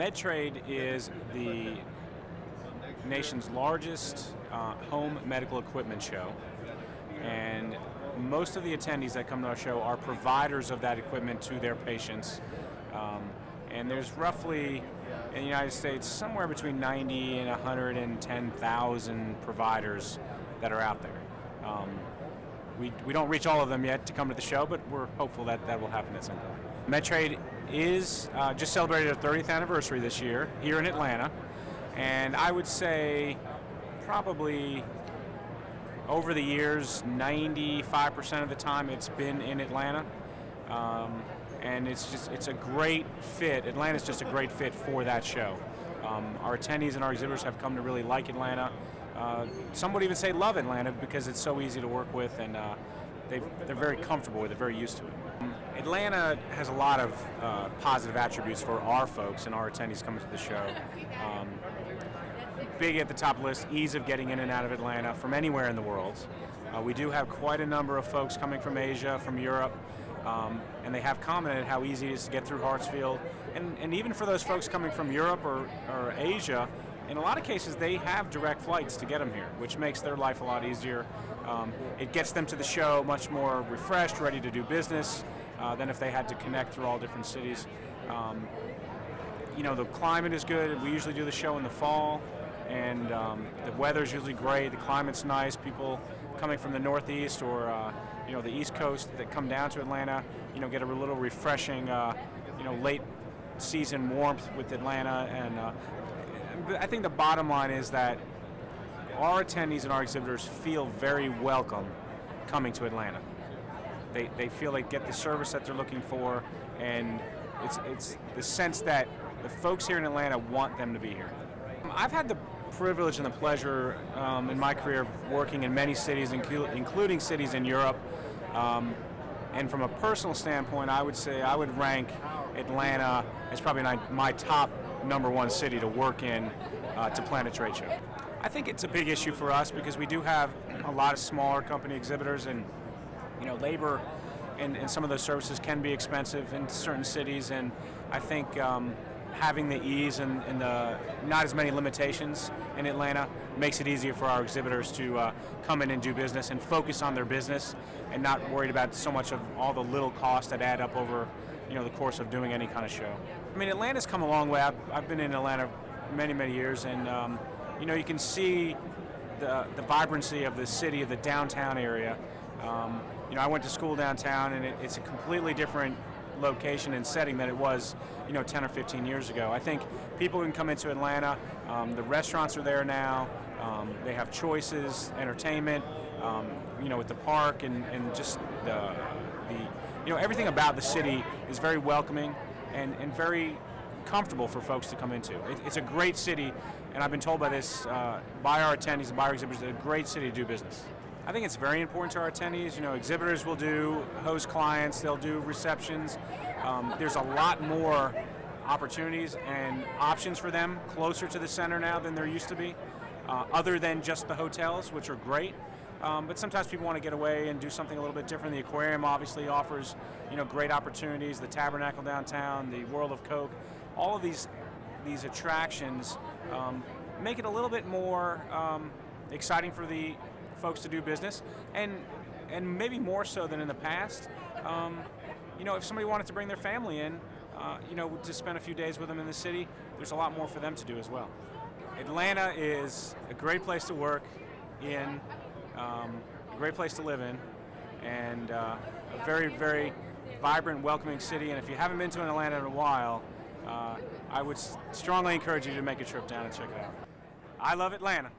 MedTrade is the nation's largest home medical equipment show, and most of the attendees that come to our show are providers of that equipment to their patients. And there's roughly, in the United States, somewhere between 90 and 110,000 providers that are out there. We don't reach all of them yet to come to the show, but we're hopeful that that will happen at some point. MedTrade is just celebrated their 30th anniversary this year here in Atlanta, and I would say probably over the years 95% of the time it's been in Atlanta, and it's a great fit. Atlanta's just a great fit for that show. Our attendees and our exhibitors have come to really like Atlanta. Some would even say love Atlanta because it's so easy to work with, and they're very comfortable with it, very used to it. Atlanta has a lot of positive attributes for our folks and our attendees coming to the show. Big at the top list, ease of getting in and out of Atlanta from anywhere in the world. We do have quite a number of folks coming from Asia, from Europe, and they have commented how easy it is to get through Hartsfield. And even for those folks coming from Europe or Asia, in a lot of cases they have direct flights to get them here, which makes their life a lot easier. It gets them to the show much more refreshed, ready to do business than if they had to connect through all different cities. The climate is good. We usually do the show in the fall, and the weather's usually great. The climate's nice. People coming from the Northeast or the East Coast that come down to Atlanta, get a little refreshing, late season warmth with Atlanta. And I think the bottom line is that our attendees and our exhibitors feel very welcome coming to Atlanta. They feel they get the service that they're looking for, and it's the sense that the folks here in Atlanta want them to be here. I've had the privilege and the pleasure in my career of working in many cities, including cities in Europe. And from a personal standpoint, I would say I would rank Atlanta as probably my top #1 city to work in to plan a trade show. I think it's a big issue for us because we do have a lot of smaller company exhibitors, and labor and some of those services can be expensive in certain cities, and I think having the ease and the not as many limitations in Atlanta makes it easier for our exhibitors to come in and do business and focus on their business and not worried about so much of all the little costs that add up over the course of doing any kind of show. I mean, Atlanta's come a long way. I've been in Atlanta many years, and you can see the vibrancy of the city, of the downtown area. I went to school downtown, and it's a completely different location and setting than it was 10 or 15 years ago. I think people can come into Atlanta. The restaurants are there now. They have choices, entertainment, with the park, and just the everything about the city is very welcoming and very comfortable for folks to come into. It's a great city, and I've been told by our attendees and by our exhibitors, it's a great city to do business. I think it's very important to our attendees. Exhibitors will host clients, they'll do receptions. There's a lot more opportunities and options for them closer to the center now than there used to be, other than just the hotels, which are great. But sometimes people want to get away and do something a little bit different. The aquarium obviously offers, great opportunities. The Tabernacle downtown, the World of Coke, all of these attractions make it a little bit more exciting for the folks to do business, and maybe more so than in the past. If somebody wanted to bring their family in, to spend a few days with them in the city, there's a lot more for them to do as well. Atlanta is a great place to work in, a great place to live in, and a very vibrant, welcoming city. And if you haven't been to Atlanta in a while, I would strongly encourage you to make a trip down and check it out. I love Atlanta.